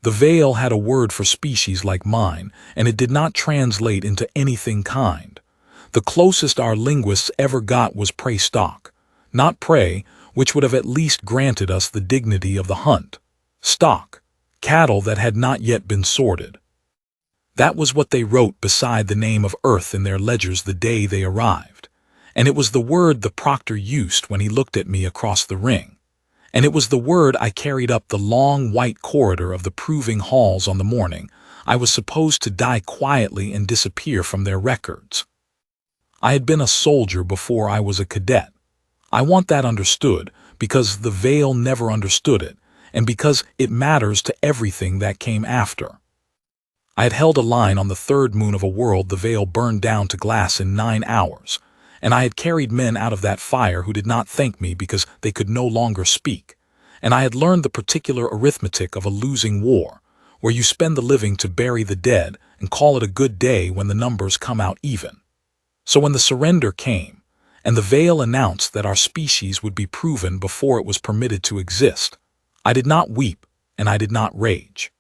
The Vehl had a word for species like mine, and it did not translate into anything kind. The closest our linguists ever got was prey stock. Not prey, which would have at least granted us the dignity of the hunt. Stock, cattle that had not yet been sorted. That was what they wrote beside the name of Earth in their ledgers the day they arrived. And it was the word the proctor used when he looked at me across the ring. And it was the word I carried up the long white corridor of the proving halls on the morning I was supposed to die quietly and disappear from their records. I had been a soldier before I was a cadet. I want that understood because the Vehl never understood it, and because it matters to everything that came after. I had held a line on the third moon of a world the Vehl burned down to glass in 9 hours, and I had carried men out of that fire who did not thank me because they could no longer speak, and I had learned the particular arithmetic of a losing war, where you spend the living to bury the dead and call it a good day when the numbers come out even. So when the surrender came, and the Vehl announced that our species would be proven before it was permitted to exist, I did not weep and I did not rage.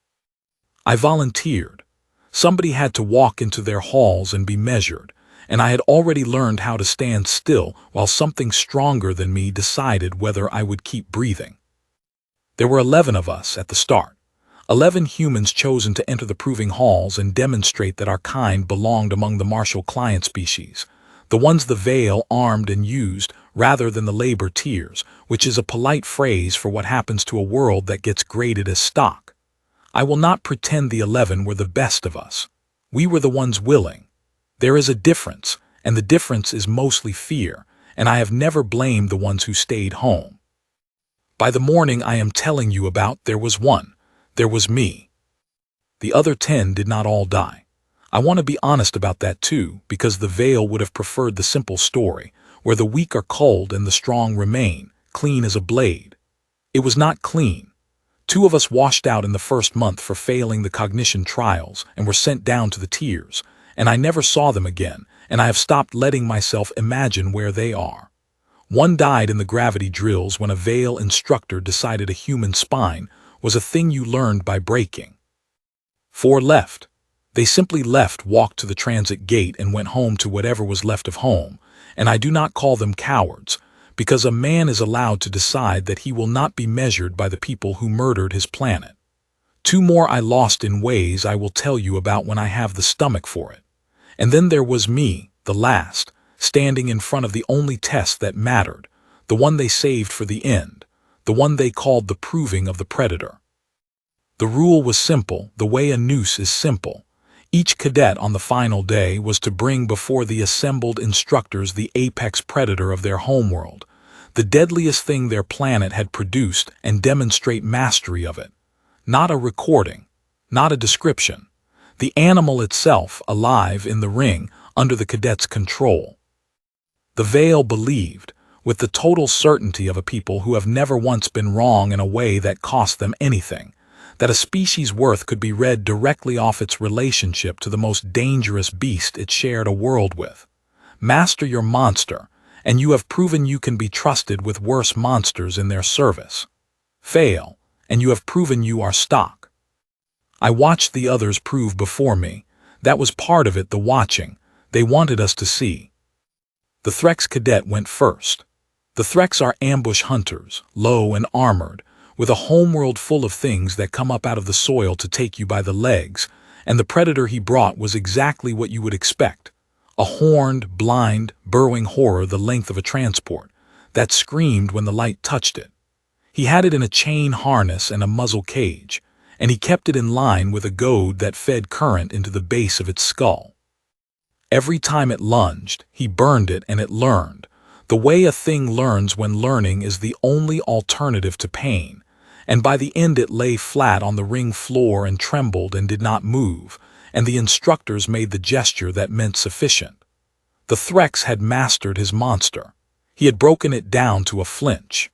I volunteered. Somebody had to walk into their halls and be measured, and I had already learned how to stand still while something stronger than me decided whether I would keep breathing. There were 11 of us at the start, 11 humans chosen to enter the proving halls and demonstrate that our kind belonged among the martial client species, the ones the Vehl armed and used rather than the labor tiers, which is a polite phrase for what happens to a world that gets graded as stock. I will not pretend the 11 were the best of us. We were the ones willing. There is a difference, and the difference is mostly fear, and I have never blamed the ones who stayed home. By the morning I am telling you about, there was one. There was me. The other 10 did not all die. I want to be honest about that too, because the Vehl would have preferred the simple story, where the weak are culled and the strong remain, clean as a blade. It was not clean. 2 of us washed out in the first month for failing the cognition trials and were sent down to the tiers, and I never saw them again, and I have stopped letting myself imagine where they are. 1 died in the gravity drills when a Vehl instructor decided a human spine was a thing you learned by breaking. 4 left. They simply left, walked to the transit gate, and went home to whatever was left of home, and I do not call them cowards, because a man is allowed to decide that he will not be measured by the people who murdered his planet. 2 more I lost in ways I will tell you about when I have the stomach for it. And then there was me, the last, standing in front of the only test that mattered, the one they saved for the end, the one they called the proving of the predator. The rule was simple, the way a noose is simple. Each cadet on the final day was to bring before the assembled instructors the apex predator of their homeworld, the deadliest thing their planet had produced, and demonstrate mastery of it. Not a recording, not a description. The animal itself, alive in the ring, under the cadets' control. The Vehl believed, with the total certainty of a people who have never once been wrong in a way that cost them anything, that a species' worth could be read directly off its relationship to the most dangerous beast it shared a world with. Master your monster, and you have proven you can be trusted with worse monsters in their service. Fail, and you have proven you are stock. I watched the others prove before me. That was part of it, the watching. They wanted us to see. The Threx cadet went first. The Threx are ambush hunters, low and armored, with a homeworld full of things that come up out of the soil to take you by the legs, and the predator he brought was exactly what you would expect. A horned, blind, burrowing horror the length of a transport, that screamed when the light touched it. He had it in a chain harness and a muzzle cage, and he kept it in line with a goad that fed current into the base of its skull. Every time it lunged, he burned it and it learned. The way a thing learns when learning is the only alternative to pain, and by the end it lay flat on the ring floor and trembled and did not move, and the instructors made the gesture that meant sufficient. The Threx had mastered his monster. He had broken it down to a flinch.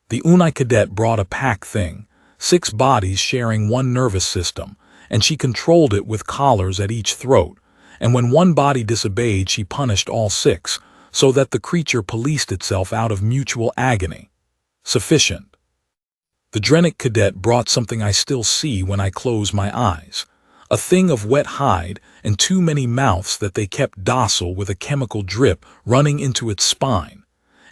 The Unai cadet brought a pack thing, 6 bodies sharing 1 nervous system, and she controlled it with collars at each throat, and when 1 body disobeyed she punished all 6, so that the creature policed itself out of mutual agony. Sufficient. The Drennick cadet brought something I still see when I close my eyes. A thing of wet hide and too many mouths that they kept docile with a chemical drip running into its spine.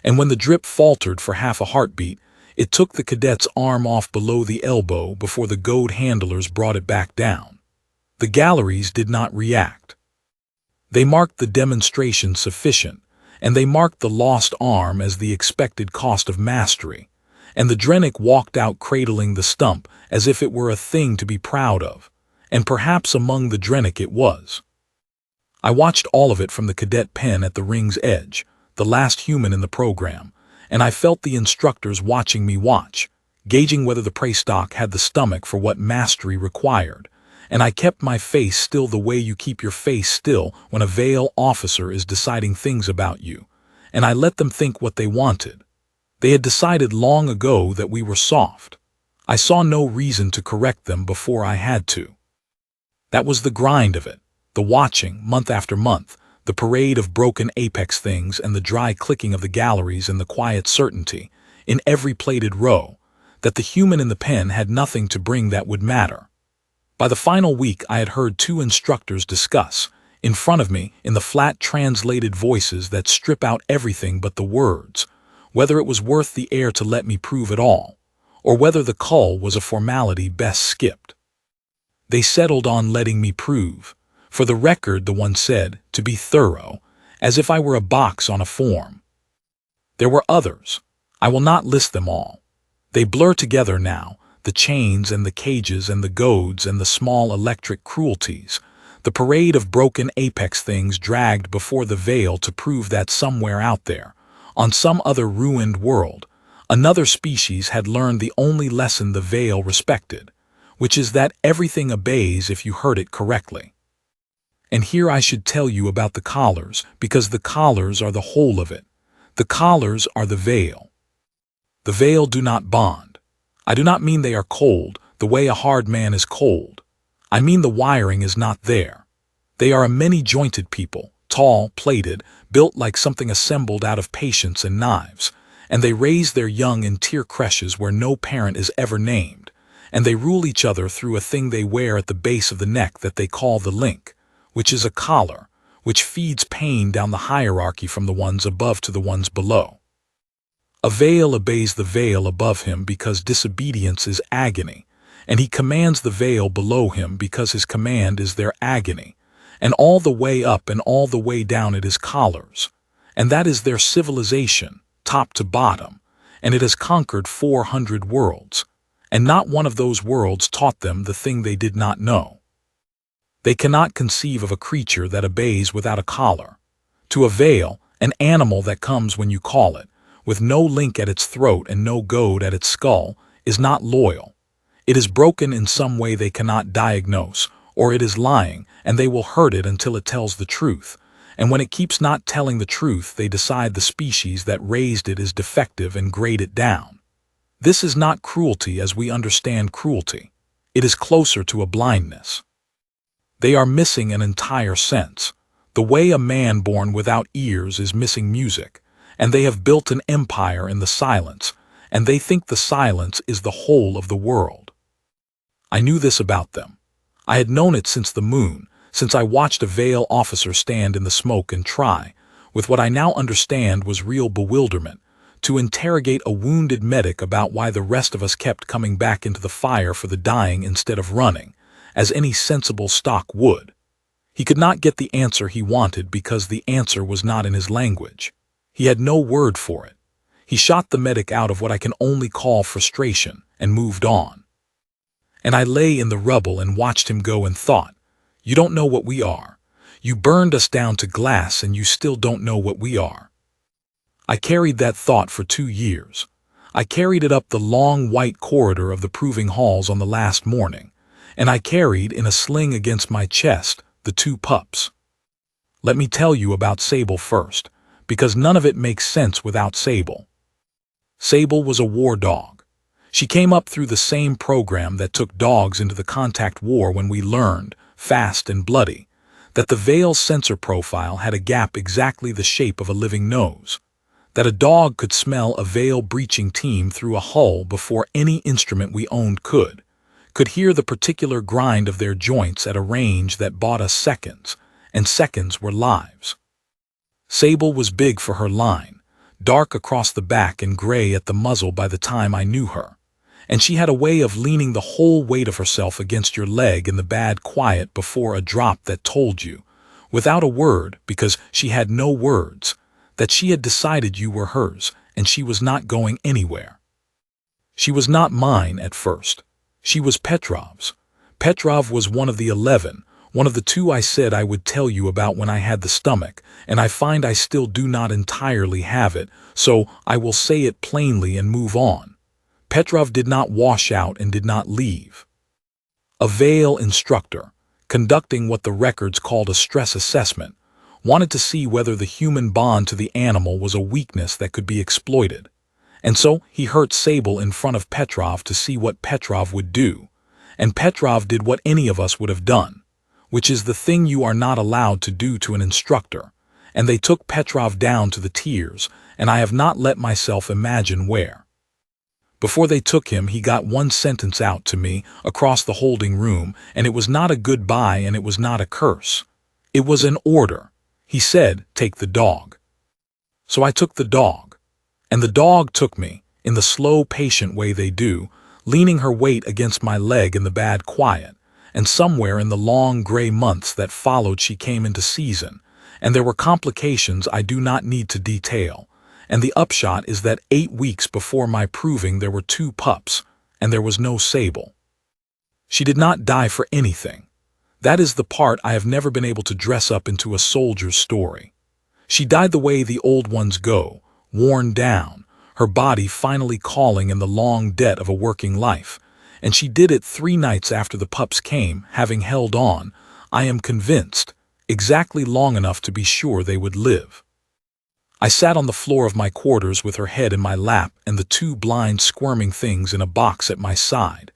And when the drip faltered for half a heartbeat, it took the cadet's arm off below the elbow before the goad handlers brought it back down. The galleries did not react. They marked the demonstration sufficient, and they marked the lost arm as the expected cost of mastery, and the Drennick walked out cradling the stump as if it were a thing to be proud of, and perhaps among the Drennick it was. I watched all of it from the cadet pen at the ring's edge, the last human in the program, and I felt the instructors watching me watch, gauging whether the prey stock had the stomach for what mastery required, and I kept my face still the way you keep your face still when a Vehl officer is deciding things about you, and I let them think what they wanted. They had decided long ago that we were soft. I saw no reason to correct them before I had to. That was the grind of it, the watching, month after month, the parade of broken apex things and the dry clicking of the galleries and the quiet certainty, in every plated row, that the human in the pen had nothing to bring that would matter. By the final week I had heard two instructors discuss, in front of me, in the flat translated voices that strip out everything but the words, whether it was worth the air to let me prove it all, or whether the cull was a formality best skipped. They settled on letting me prove. For the record, the one said, to be thorough, as if I were a box on a form. There were others. I will not list them all. They blur together now, the chains and the cages and the goads and the small electric cruelties, the parade of broken apex things dragged before the Vehl to prove that somewhere out there, on some other ruined world, another species had learned the only lesson the Vehl respected, which is that everything obeys if you heard it correctly. And here I should tell you about the collars, because the collars are the whole of it. The collars are the Vehl. The Vehl do not bond. I do not mean they are cold, the way a hard man is cold. I mean the wiring is not there. They are a many-jointed people, tall, plated, built like something assembled out of patience and knives, and they raise their young in tier creches where no parent is ever named, and they rule each other through a thing they wear at the base of the neck that they call the link, which is a collar, which feeds pain down the hierarchy from the ones above to the ones below. A Vehl obeys the Vehl above him because disobedience is agony, and he commands the Vehl below him because his command is their agony, and all the way up and all the way down it is collars, and that is their civilization, top to bottom, and it has conquered 400 worlds, and not one of those worlds taught them the thing they did not know. They cannot conceive of a creature that obeys without a collar. To a Vehl, an animal that comes when you call it, with no link at its throat and no goad at its skull, is not loyal. It is broken in some way they cannot diagnose, or it is lying, and they will hurt it until it tells the truth, and when it keeps not telling the truth they decide the species that raised it is defective and grade it down. This is not cruelty as we understand cruelty. It is closer to a blindness. They are missing an entire sense. The way a man born without ears is missing music, and they have built an empire in the silence, and they think the silence is the whole of the world. I knew this about them. I had known it since the moon, since I watched a Vehl officer stand in the smoke and try, with what I now understand was real bewilderment, to interrogate a wounded medic about why the rest of us kept coming back into the fire for the dying instead of running, as any sensible stock would. He could not get the answer he wanted because the answer was not in his language. He had no word for it. He shot the medic out of what I can only call frustration and moved on. And I lay in the rubble and watched him go and thought, you don't know what we are. You burned us down to glass and you still don't know what we are. I carried that thought for 2 years. I carried it up the long white corridor of the proving halls on the last morning, and I carried in a sling against my chest the 2 pups. Let me tell you about Sable first, because none of it makes sense without Sable. Sable was a war dog. She came up through the same program that took dogs into the contact war when we learned, fast and bloody, that the Vehl sensor profile had a gap exactly the shape of a living nose. that a dog could smell a Vehl breaching team through a hull before any instrument we owned could hear the particular grind of their joints at a range that bought us seconds, and seconds were lives. Sable was big for her line, dark across the back and gray at the muzzle by the time I knew her, and she had a way of leaning the whole weight of herself against your leg in the bad quiet before a drop that told you, without a word because she had no words, that she had decided you were hers and she was not going anywhere. She was not mine at first. She was Petrov's. Petrov was one of the 11, one of the 2 I said I would tell you about when I had the stomach, and I find I still do not entirely have it, so I will say it plainly and move on. Petrov did not wash out and did not leave. A Vehl instructor, conducting what the records called a stress assessment, wanted to see whether the human bond to the animal was a weakness that could be exploited. And so he hurt Sable in front of Petrov to see what Petrov would do. And Petrov did what any of us would have done, which is the thing you are not allowed to do to an instructor. And they took Petrov down to the tiers, and I have not let myself imagine where. Before they took him, he got one sentence out to me across the holding room, and it was not a goodbye and it was not a curse. It was an order. He said, "Take the dog." So I took the dog. And the dog took me, in the slow, patient way they do, leaning her weight against my leg in the bad quiet, and somewhere in the long gray months that followed she came into season, and there were complications I do not need to detail, and the upshot is that 8 weeks before my proving there were 2 pups, and there was no Sable. She did not die for anything. That is the part I have never been able to dress up into a soldier's story. She died the way the old ones go, worn down, her body finally calling in the long debt of a working life, and she did it 3 nights after the pups came, having held on, I am convinced, exactly long enough to be sure they would live. I sat on the floor of my quarters with her head in my lap and the 2 blind squirming things in a box at my side,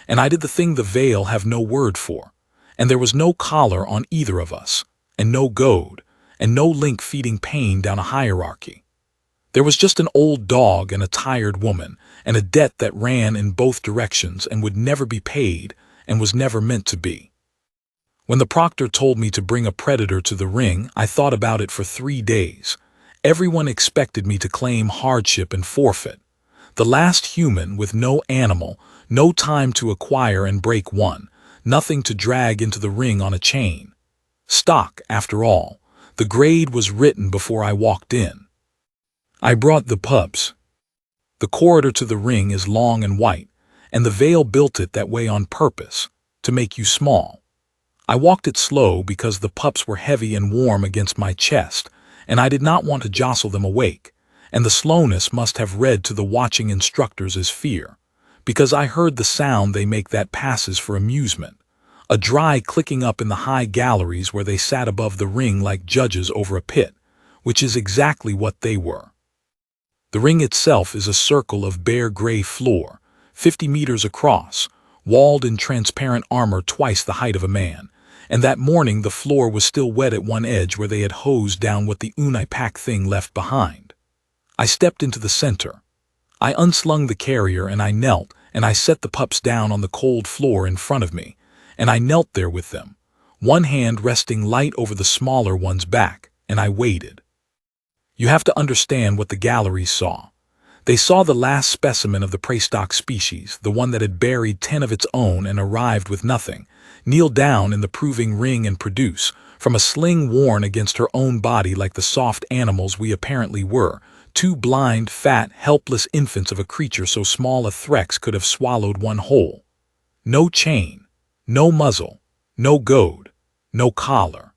and I did the thing the Vehl have no word for, and there was no collar on either of us, and no goad, and no link feeding pain down a hierarchy. There was just an old dog and a tired woman, and a debt that ran in both directions and would never be paid and was never meant to be. When the proctor told me to bring a predator to the ring, I thought about it for 3 days. Everyone expected me to claim hardship and forfeit. The last human with no animal, no time to acquire and break one, nothing to drag into the ring on a chain. Stock, after all. The grade was written before I walked in. I brought the pups. The corridor to the ring is long and white, and the Vehl built it that way on purpose, to make you small. I walked it slow because the pups were heavy and warm against my chest, and I did not want to jostle them awake, and the slowness must have read to the watching instructors as fear, because I heard the sound they make that passes for amusement, a dry clicking up in the high galleries where they sat above the ring like judges over a pit, which is exactly what they were. The ring itself is a circle of bare gray floor, 50 meters across, walled in transparent armor twice the height of a man, and that morning the floor was still wet at one edge where they had hosed down what the Unai pack thing left behind. I stepped into the center. I unslung the carrier and I knelt, and I set the pups down on the cold floor in front of me, and I knelt there with them, one hand resting light over the smaller one's back, and I waited. You have to understand what the galleries saw. They saw the last specimen of the prestock species, the one that had buried 10 of its own and arrived with nothing, kneel down in the proving ring and produce, from a sling worn against her own body like the soft animals we apparently were, 2 blind, fat, helpless infants of a creature so small a Threx could have swallowed one whole. No chain, no muzzle, no goad, no collar.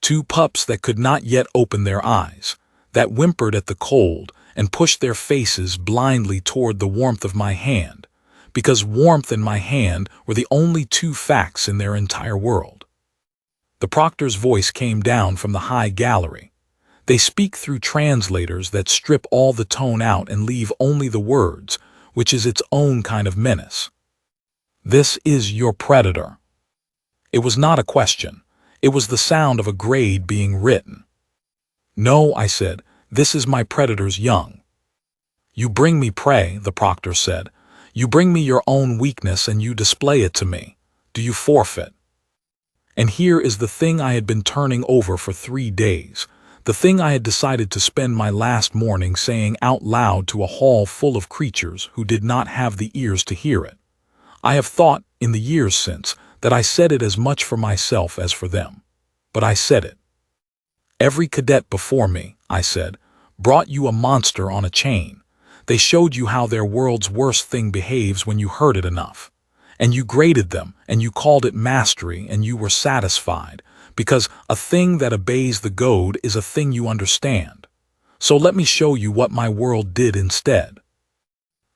2 pups that could not yet open their eyes, that whimpered at the cold and pushed their faces blindly toward the warmth of my hand, because warmth and my hand were the only 2 facts in their entire world. The proctor's voice came down from the high gallery. They speak through translators that strip all the tone out and leave only the words, which is its own kind of menace. This is your predator. It was not a question. It was the sound of a grade being written. No, I said, This is my predator's young. You bring me prey, the proctor said. You bring me your own weakness and you display it to me. Do you forfeit? And here is the thing I had been turning over for 3 days, the thing I had decided to spend my last morning saying out loud to a hall full of creatures who did not have the ears to hear it. I have thought, in the years since, that I said it as much for myself as for them. But I said it. Every cadet before me, I said, brought you a monster on a chain. They showed you how their world's worst thing behaves when you hurt it enough. And you graded them, and you called it mastery, and you were satisfied, because a thing that obeys the goad is a thing you understand. So let me show you what my world did instead.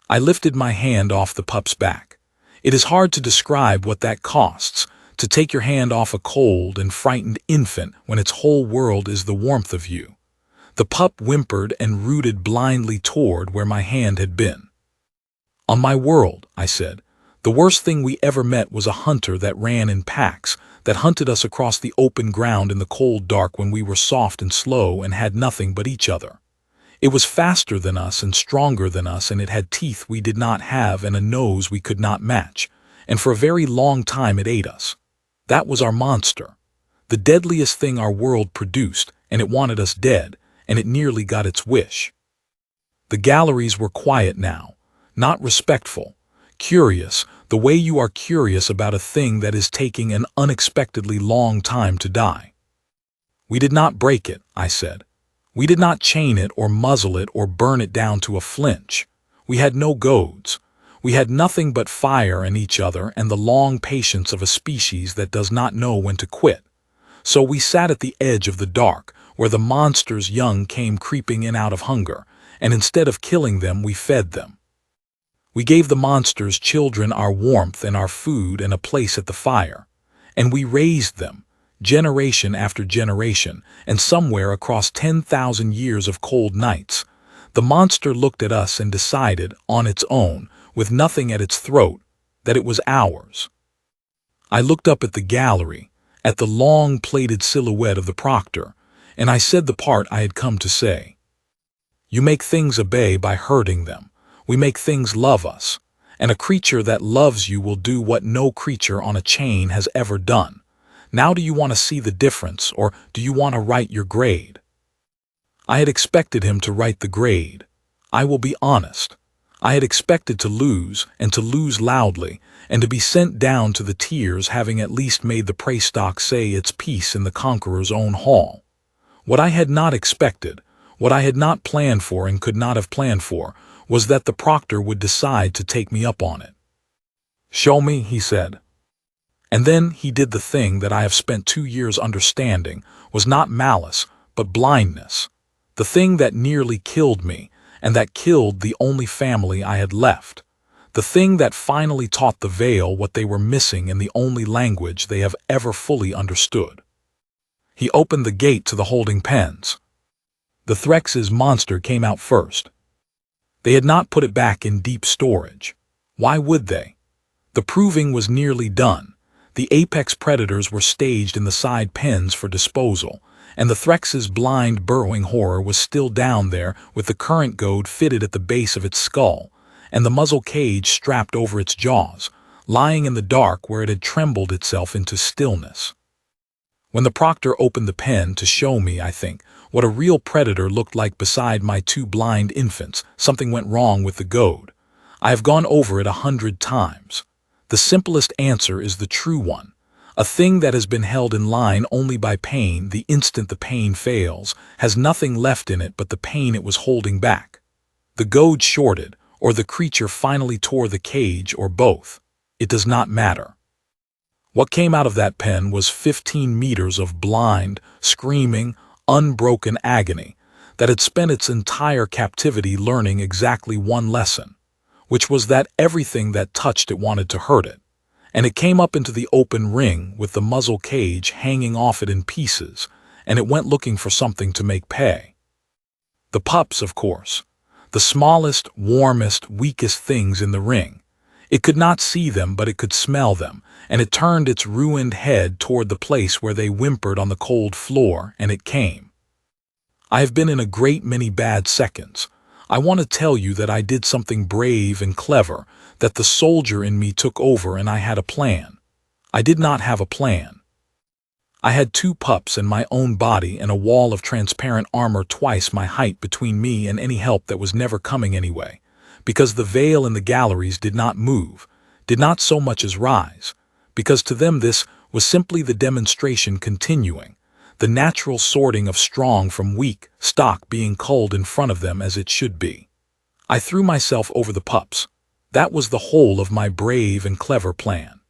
I lifted my hand off the pup's back. It is hard to describe what that costs, to take your hand off a cold and frightened infant when its whole world is the warmth of you. The pup whimpered and rooted blindly toward where my hand had been. On my world, I said, the worst thing we ever met was a hunter that ran in packs, that hunted us across the open ground in the cold dark when we were soft and slow and had nothing but each other. It was faster than us and stronger than us, and it had teeth we did not have and a nose we could not match, and for a very long time it ate us. That was our monster, the deadliest thing our world produced, and it wanted us dead, and it nearly got its wish. The galleries were quiet now, not respectful, curious, the way you are curious about a thing that is taking an unexpectedly long time to die. We did not break it, I said. We did not chain it or muzzle it or burn it down to a flinch. We had no goads. We had nothing but fire and each other and the long patience of a species that does not know when to quit. So we sat at the edge of the dark, where the monster's young came creeping in out of hunger, and instead of killing them, we fed them. We gave the monster's children our warmth and our food and a place at the fire, and we raised them, generation after generation, and somewhere across 10,000 years of cold nights, the monster looked at us and decided, on its own, with nothing at its throat, that it was ours. I looked up at the gallery, at the long-plated silhouette of the proctor, and I said the part I had come to say. You make things obey by hurting them. We make things love us, and a creature that loves you will do what no creature on a chain has ever done. Now do you want to see the difference, or do you want to write your grade? I had expected him to write the grade. I will be honest. I had expected to lose, and to lose loudly, and to be sent down to the tears, having at least made the prey stock say its piece in the conqueror's own hall. What I had not expected, what I had not planned for and could not have planned for, was that the proctor would decide to take me up on it. Show me, he said. And then he did the thing that I have spent 2 years understanding was not malice, but blindness. The thing that nearly killed me, and that killed the only family I had left. The thing that finally taught the Vehl what they were missing in the only language they have ever fully understood. He opened the gate to the holding pens. The Threx's monster came out first. They had not put it back in deep storage. Why would they? The proving was nearly done. The apex predators were staged in the side pens for disposal, and the Threx's blind burrowing horror was still down there with the current goad fitted at the base of its skull, and the muzzle cage strapped over its jaws, lying in the dark where it had trembled itself into stillness. When the proctor opened the pen to show me, I think, what a real predator looked like beside my 2 blind infants, something went wrong with the goad. I have gone over it 100 times. The simplest answer is the true one. A thing that has been held in line only by pain the instant the pain fails, has nothing left in it but the pain it was holding back. The goad shorted, or the creature finally tore the cage, or both. It does not matter. What came out of that pen was 15 meters of blind, screaming, unbroken agony that had spent its entire captivity learning exactly one lesson, which was that everything that touched it wanted to hurt it. And it came up into the open ring with the muzzle cage hanging off it in pieces, and it went looking for something to make pay. The pups, of course. The smallest, warmest, weakest things in the ring. It could not see them, but it could smell them, and it turned its ruined head toward the place where they whimpered on the cold floor, and it came. I have been in a great many bad seconds. I want to tell you that I did something brave and clever, that the soldier in me took over and I had a plan. I did not have a plan. I had 2 pups and my own body and a wall of transparent armor twice my height between me and any help that was never coming anyway, because the veil in the galleries did not move, did not so much as rise, because to them this was simply the demonstration continuing, the natural sorting of strong from weak stock being culled in front of them as it should be. I threw myself over the pups. That was the whole of my brave and clever plan.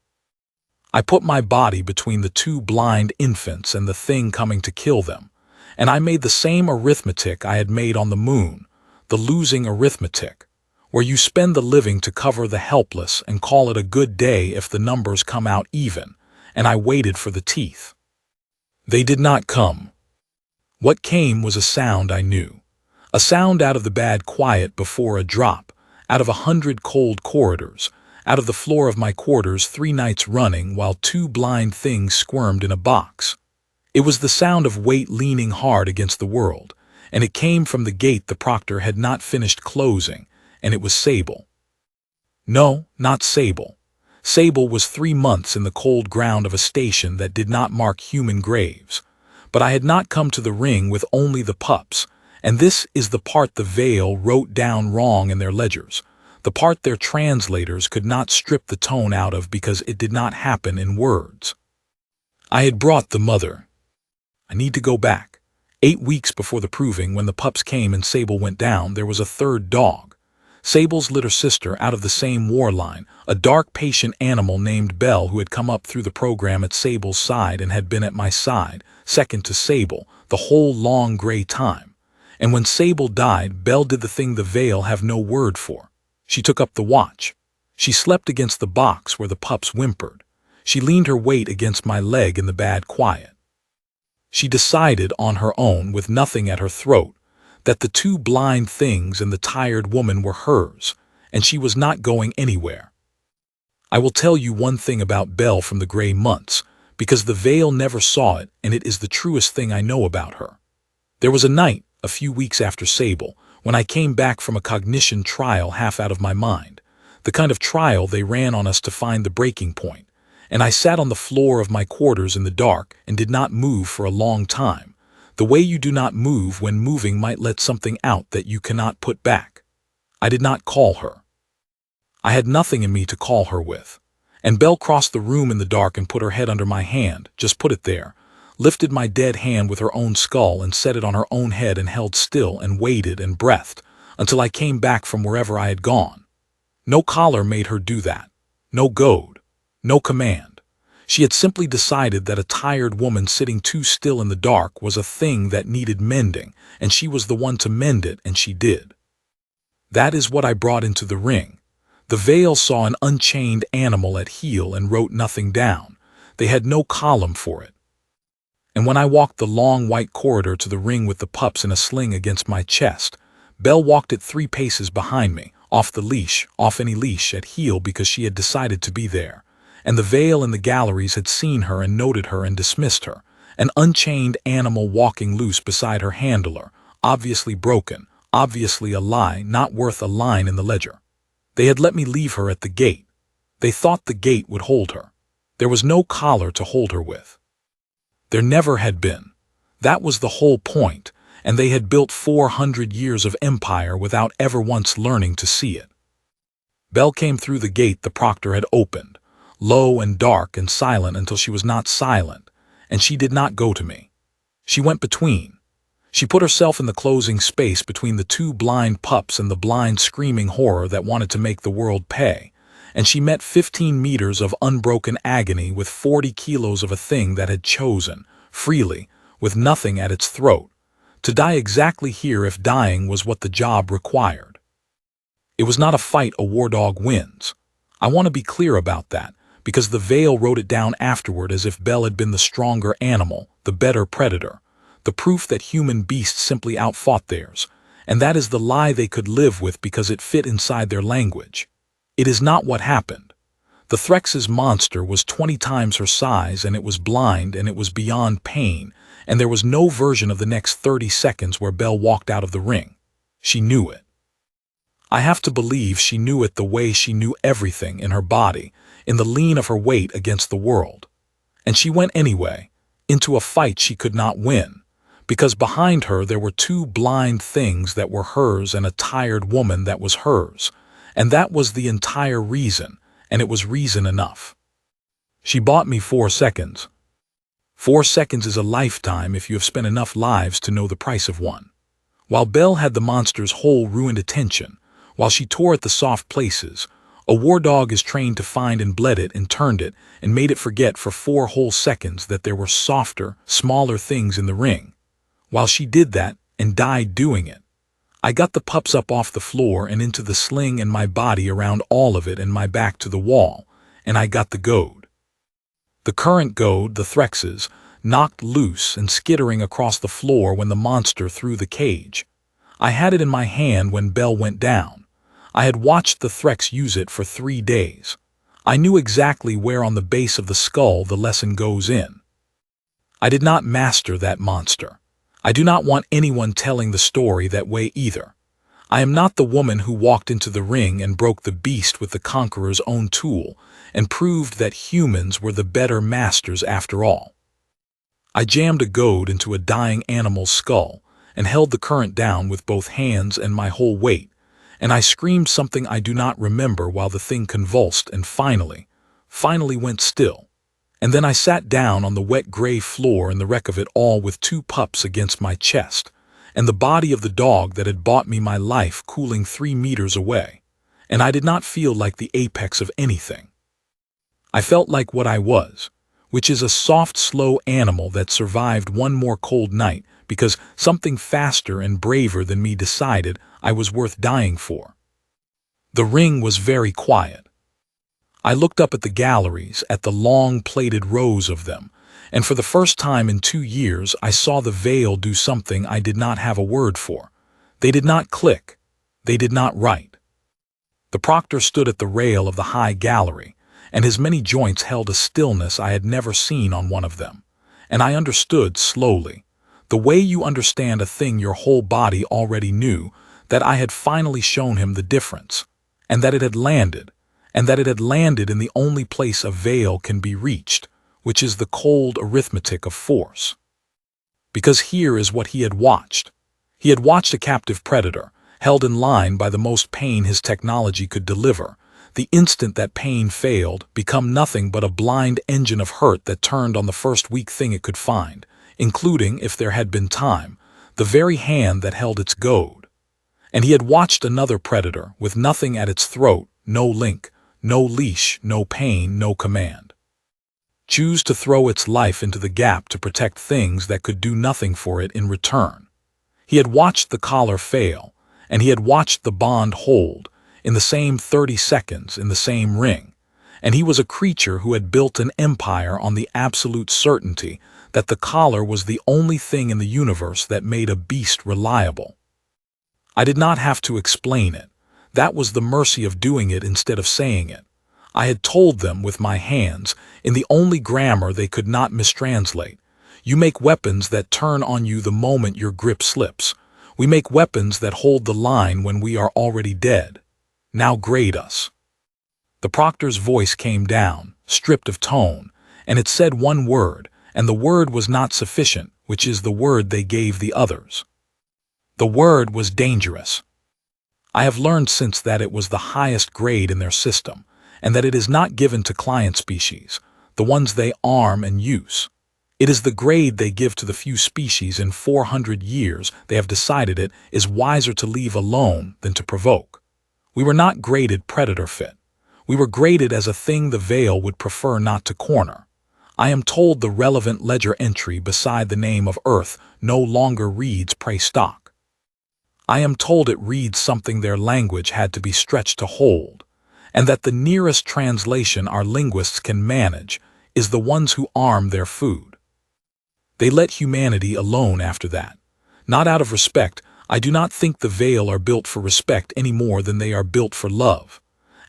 I put my body between the 2 blind infants and the thing coming to kill them, and I made the same arithmetic I had made on the moon, the losing arithmetic, where you spend the living to cover the helpless and call it a good day if the numbers come out even, and I waited for the teeth. They did not come. What came was a sound I knew, a sound out of the bad quiet before a drop, out of 100 cold corridors, out of the floor of my quarters 3 nights running while 2 blind things squirmed in a box. It was the sound of weight leaning hard against the world, and it came from the gate the proctor had not finished closing, and it was Sable. No, not Sable. Sable was 3 months in the cold ground of a station that did not mark human graves. But I had not come to the ring with only the pups, and this is the part the Vehl wrote down wrong in their ledgers, the part their translators could not strip the tone out of because it did not happen in words. I had brought the mother. I need to go back. 8 weeks before the proving, when the pups came and Sable went down, there was a 3rd dog. Sable's litter sister out of the same war line, a dark patient animal named Belle who had come up through the program at Sable's side and had been at my side, second to Sable, the whole long gray time. And when Sable died, Belle did the thing the Vehl have no word for. She took up the watch. She slept against the box where the pups whimpered. She leaned her weight against my leg in the bad quiet. She decided on her own, with nothing at her throat, that the 2 blind things and the tired woman were hers, and she was not going anywhere. I will tell you one thing about Belle from the gray months, because the Vehl never saw it, and it is the truest thing I know about her. There was a night, a few weeks after Sable, when I came back from a cognition trial half out of my mind, the kind of trial they ran on us to find the breaking point, and I sat on the floor of my quarters in the dark and did not move for a long time, the way you do not move when moving might let something out that you cannot put back. I did not call her. I had nothing in me to call her with. And Belle crossed the room in the dark and put her head under my hand, just put it there, lifted my dead hand with her own skull and set it on her own head and held still and waited and breathed until I came back from wherever I had gone. No collar made her do that. No goad. No command. She had simply decided that a tired woman sitting too still in the dark was a thing that needed mending, and she was the one to mend it, and she did. That is what I brought into the ring. The Vehl saw an unchained animal at heel and wrote nothing down. They had no column for it. And when I walked the long white corridor to the ring with the pups in a sling against my chest, Belle walked it 3 paces behind me, off the leash, off any leash, at heel because she had decided to be there. And the Vehl in the galleries had seen her and noted her and dismissed her, an unchained animal walking loose beside her handler, obviously broken, obviously a lie, not worth a line in the ledger. They had let me leave her at the gate. They thought the gate would hold her. There was no collar to hold her with. There never had been. That was the whole point, and they had built 400 years of empire without ever once learning to see it. Belle came through the gate the proctor had opened, low and dark and silent until she was not silent, and she did not go to me. She went between. She put herself in the closing space between the 2 blind pups and the blind screaming horror that wanted to make the world pay, and she met 15 meters of unbroken agony with 40 kilos of a thing that had chosen, freely, with nothing at its throat, to die exactly here if dying was what the job required. It was not a fight a war dog wins. I want to be clear about that, because the Vehl wrote it down afterward as if Belle had been the stronger animal, the better predator, the proof that human beasts simply outfought theirs, and that is the lie they could live with because it fit inside their language. It is not what happened. The Threx's monster was 20 times her size, and it was blind, and it was beyond pain, and there was no version of the next 30 seconds where Belle walked out of the ring. She knew it. I have to believe she knew it the way she knew everything in her body, in the lean of her weight against the world. And she went anyway, into a fight she could not win, because behind her there were two blind things that were hers and a tired woman that was hers, and that was the entire reason, and it was reason enough. She bought me 4 seconds. 4 seconds is a lifetime if you have spent enough lives to know the price of one. While Belle had the monster's whole ruined attention, while she tore at the soft places, a war dog is trained to find and bled it and turned it and made it forget for 4 whole seconds that there were softer, smaller things in the ring. While she did that and died doing it, I got the pups up off the floor and into the sling and my body around all of it and my back to the wall, and I got the goad. The current goad, the Threxes, knocked loose and skittering across the floor when the monster threw the cage. I had it in my hand when Belle went down. I had watched the Threx use it for 3 days. I knew exactly where on the base of the skull the lesson goes in. I did not master that monster. I do not want anyone telling the story that way either. I am not the woman who walked into the ring and broke the beast with the conqueror's own tool and proved that humans were the better masters after all. I jammed a goad into a dying animal's skull and held the current down with both hands and my whole weight, and I screamed something I do not remember while the thing convulsed and finally went still. And then I sat down on the wet gray floor in the wreck of it all with 2 pups against my chest, and the body of the dog that had bought me my life cooling 3 meters away, and I did not feel like the apex of anything. I felt like what I was, which is a soft, slow animal that survived one more cold night because something faster and braver than me decided I was worth dying for. The ring was very quiet. I looked up at the galleries, at the long plated rows of them, and for the first time in 2 years I saw the Vehl do something I did not have a word for. They did not click. They did not write. The proctor stood at the rail of the high gallery, and his many joints held a stillness I had never seen on one of them, and I understood slowly, the way you understand a thing your whole body already knew, that I had finally shown him the difference, and that it had landed, and that it had landed in the only place a Vehl can be reached, which is the cold arithmetic of force. Because here is what he had watched. He had watched a captive predator, held in line by the most pain his technology could deliver, the instant that pain failed, become nothing but a blind engine of hurt that turned on the first weak thing it could find, including, if there had been time, the very hand that held its goad. And he had watched another predator with nothing at its throat, no link, no leash, no pain, no command, choose to throw its life into the gap to protect things that could do nothing for it in return. He had watched the collar fail, and he had watched the bond hold, in the same 30 seconds in the same ring, and he was a creature who had built an empire on the absolute certainty that the collar was the only thing in the universe that made a beast reliable. I did not have to explain it. That was the mercy of doing it instead of saying it. I had told them with my hands, in the only grammar they could not mistranslate. You make weapons that turn on you the moment your grip slips. We make weapons that hold the line when we are already dead. Now grade us. The proctor's voice came down, stripped of tone, and it said one word, and the word was not sufficient, which is the word they gave the others. The word was dangerous. I have learned since that it was the highest grade in their system, and that it is not given to client species, the ones they arm and use. It is the grade they give to the few species in 400 years they have decided it is wiser to leave alone than to provoke. We were not graded predator fit. We were graded as a thing the Vehl would prefer not to corner. I am told the relevant ledger entry beside the name of Earth no longer reads prestock. I am told it reads something their language had to be stretched to hold, and that the nearest translation our linguists can manage is the ones who arm their food. They let humanity alone after that. Not out of respect. I do not think the Vehl are built for respect any more than they are built for love.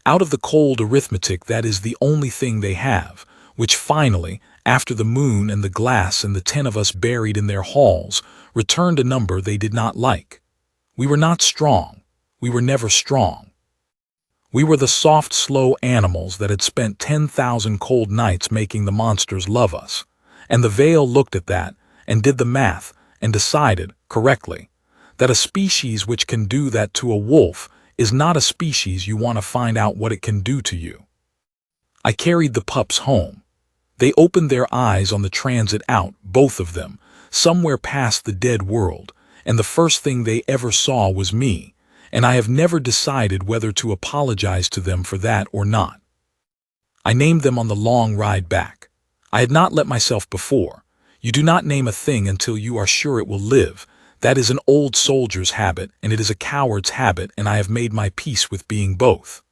Out of the cold arithmetic, that is the only thing they have, which finally, after the moon and the glass and the 10 of us buried in their halls, returned a number they did not like. We were not strong. We were never strong. We were the soft, slow animals that had spent 10,000 cold nights making the monsters love us. And the Vehl looked at that, and did the math, and decided, correctly, that a species which can do that to a wolf is not a species you want to find out what it can do to you. I carried the pups home. They opened their eyes on the transit out, both of them, somewhere past the dead world, and the first thing they ever saw was me, and I have never decided whether to apologize to them for that or not. I named them on the long ride back. I had not let myself before. You do not name a thing until you are sure it will live. That is an old soldier's habit, and it is a coward's habit, and I have made my peace with being both.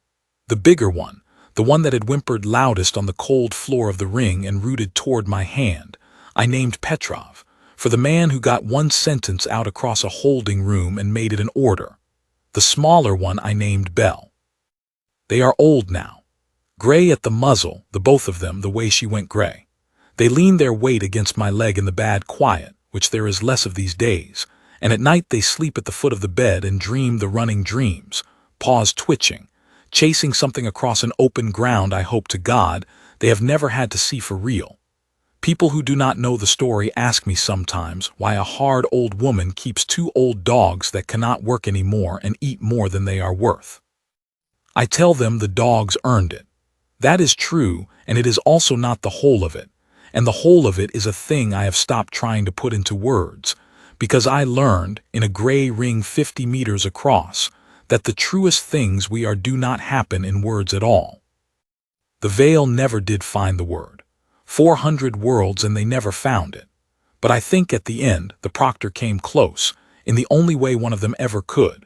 The bigger one, the one that had whimpered loudest on the cold floor of the ring and rooted toward my hand, I named Petrov, for the man who got one sentence out across a holding room and made it an order. The smaller one I named Bell. They are old now. Gray at the muzzle, the both of them, the way she went gray. They lean their weight against my leg in the bad quiet, which there is less of these days, and at night they sleep at the foot of the bed and dream the running dreams, paws twitching, chasing something across an open ground I hope to God they have never had to see for real. People who do not know the story ask me sometimes why a hard old woman keeps 2 old dogs that cannot work anymore and eat more than they are worth. I tell them the dogs earned it. That is true, and it is also not the whole of it, and the whole of it is a thing I have stopped trying to put into words, because I learned, in a gray ring 50 meters across, that the truest things we are do not happen in words at all. The Vehl never did find the word. 400 worlds and they never found it. But I think at the end the proctor came close, in the only way one of them ever could.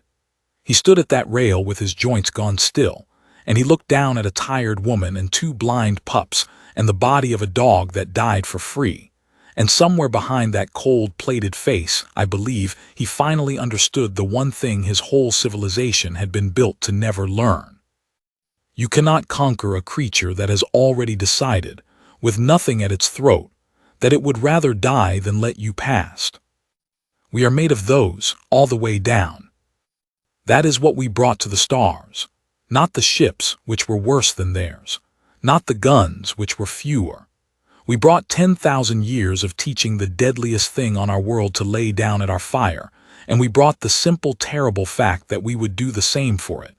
He stood at that rail with his joints gone still, and he looked down at a tired woman and 2 blind pups and the body of a dog that died for free. And somewhere behind that cold-plated face, I believe, he finally understood the one thing his whole civilization had been built to never learn. You cannot conquer a creature that has already decided, with nothing at its throat, that it would rather die than let you past. We are made of those, all the way down. That is what we brought to the stars. Not the ships, which were worse than theirs. Not the guns, which were fewer. We brought 10,000 years of teaching the deadliest thing on our world to lay down at our fire, and we brought the simple, terrible fact that we would do the same for it.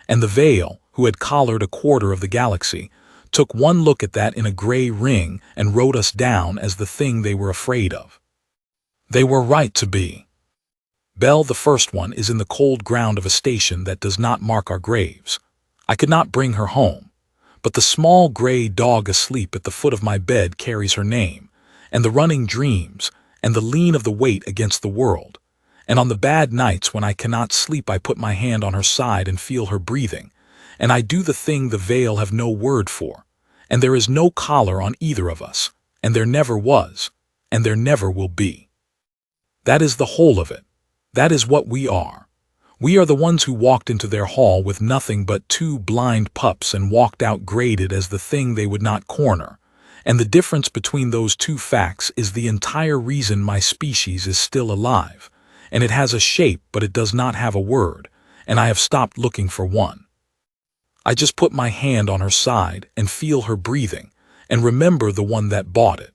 And the Vehl, who had collared a quarter of the galaxy, took one look at that in a gray ring and wrote us down as the thing they were afraid of. They were right to be. Bell, the first one, is in the cold ground of a station that does not mark our graves. I could not bring her home. But the small gray dog asleep at the foot of my bed carries her name, and the running dreams, and the lean of the weight against the world. And on the bad nights when I cannot sleep I put my hand on her side and feel her breathing, and I do the thing the Vehl have no word for, and there is no collar on either of us, and there never was, and there never will be. That is the whole of it. That is what we are. We are the ones who walked into their hall with nothing but 2 blind pups and walked out graded as the thing they would not corner, and the difference between those 2 facts is the entire reason my species is still alive, and it has a shape but it does not have a word, and I have stopped looking for one. I just put my hand on her side and feel her breathing, and remember the one that bought it.